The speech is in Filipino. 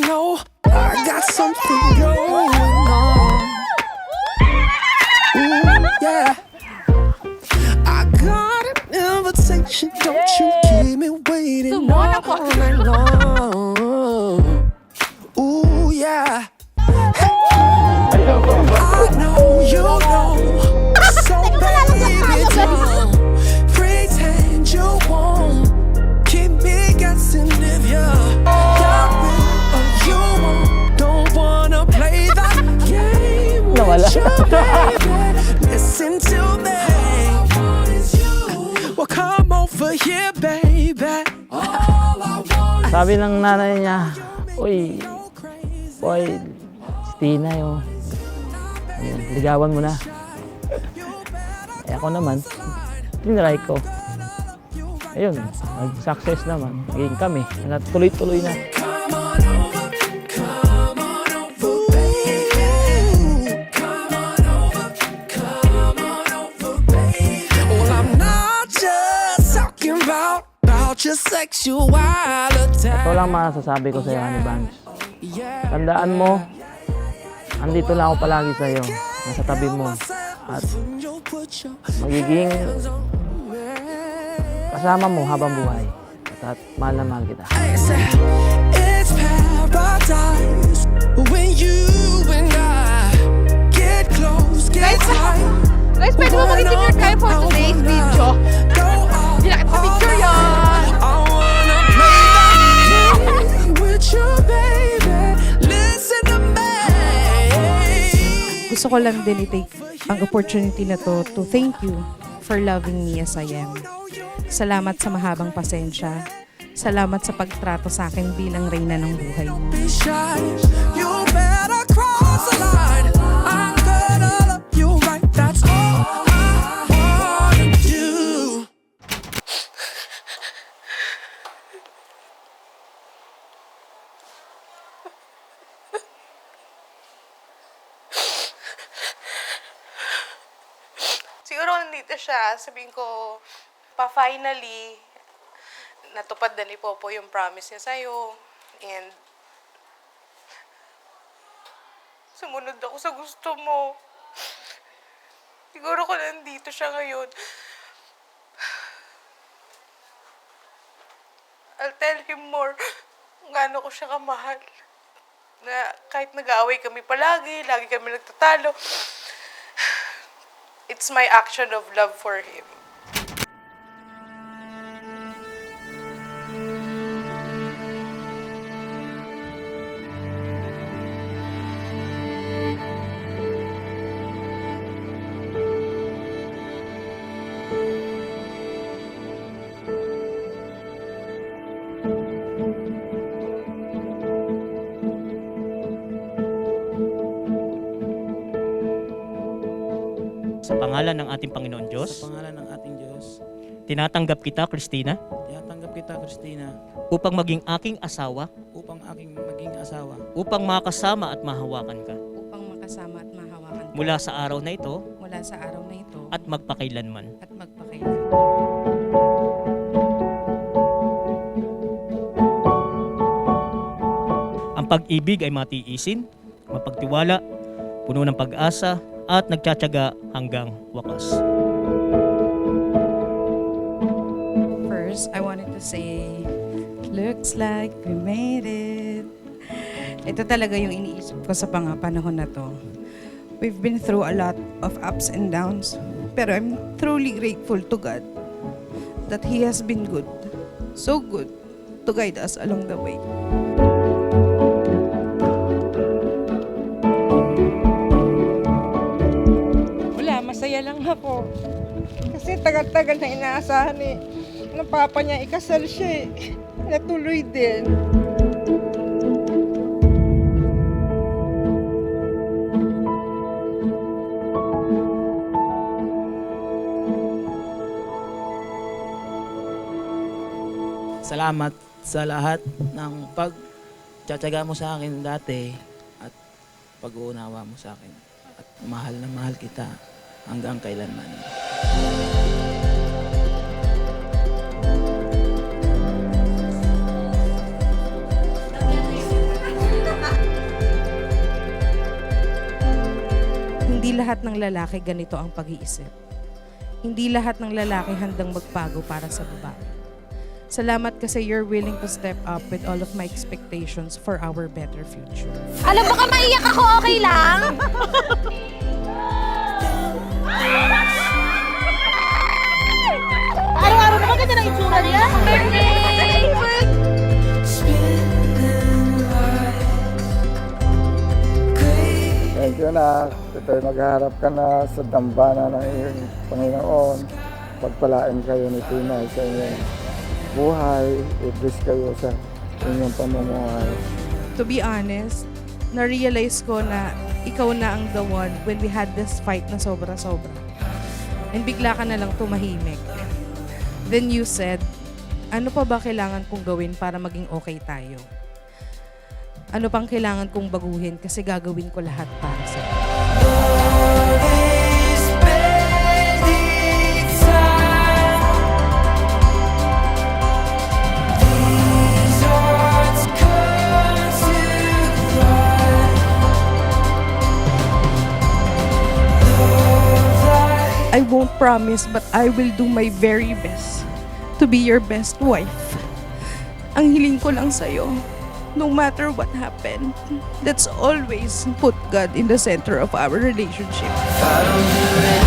know I got something going on. Ooh, yeah. I got an invitation, don't you keep me waiting all night long. Ooh, yeah. I know you know, so baby don't pretend you won't keep me guessing if you're real or you won't. Don't wanna play that game with you, baby. Listen to me. Well, come over here, baby. Sabi ng nanay niya, uy, boy, Tina yung ligawan mo na. Eh ako naman, tinry ko. Ayun, nag-success naman. Naging kami, tuloy-tuloy na. Ito lang masasabi ko sa iyo, Honey Buns. Tandaan mo, andito lang ako palagi sa iyo, nasa tabi mo. At magiging kasama mo habang buhay. At mahal na mahal kita. It's paradise when you and I get close, get tight. Guys, pwede mo mag-isip your time for today's video. Hindi na kita picture yan. Gusto ko lang din i-take ang opportunity na to thank you for loving me as I am. Salamat sa mahabang pasensya. Salamat sa pagtrato sa akin bilang reyna ng buhay mo. Siguro nandito siya, sabihin ko, pa-finally, natupad na ni Popo yung promise niya sa'yo. And, sumunod ako sa gusto mo. Siguro kung nandito siya ngayon, I'll tell him more kung gaano ko siya kamahal. Na kahit nag-aaway kami palagi, lagi kami nagtatalo, it's my action of love for him. Sa pangalan ng ating Panginoon Diyos. Sa pangalan ng ating Diyos. Tinatanggap kita, Christina. Tinatanggap kita, Christina. Upang maging aking asawa. Upang aking maging asawa. Upang makasama at mahawakan ka. Upang makasama at mahawakan ka. Mula sa araw na ito. Mula sa araw na ito. At magpakailanman. At magpakailanman. Ang pag-ibig ay matiisin, mapagtiwala, puno ng pag-asa, at nagtsatsaga hanggang wakas. First, I wanted to say, looks like we made it. Ito talaga yung iniisip ko sa panahon na to. We've been through a lot of ups and downs, pero I'm truly grateful to God that He has been good, so good, to guide us along the way. Masaya lang ako. Kasi tagal-tagal na inaasahan ng papa niya ikasal siya eh. Natuloy din. Salamat sa lahat ng pagtsatsaga mo sa akin dati at pag-uunawa mo sa akin. At mahal na mahal kita hanggang kailanman. lahat ng lalaki ganito ang pag-iisip. Hindi lahat ng lalaki handang magbago para sa babae. Salamat kasi you're willing to step up with all of my expectations for our better future. Alam mo ka, maiyak ako, okay lang? Araw-araw naman ganda ng itsura niya. Birthday! Thank you na. Ito'y magharap ka na sa dambana ng iyong Panginoon. Pagpalain kayo ni Tina sa inyong buhay. I-bless kayo sa inyong pamumuhay. To be honest, na-realize ko na ikaw na ang the one when we had this fight na sobra-sobra. And bigla ka na lang tumahimik. Then you said, ano pa ba kailangan kong gawin para maging okay tayo? Ano pang kailangan kong baguhin kasi gagawin ko lahat para sa'yo. I won't promise but I will do my very best to be your best wife. Ang hiling ko lang sa'yo, no matter what happened, let's always put God in the center of our relationship. I don't do it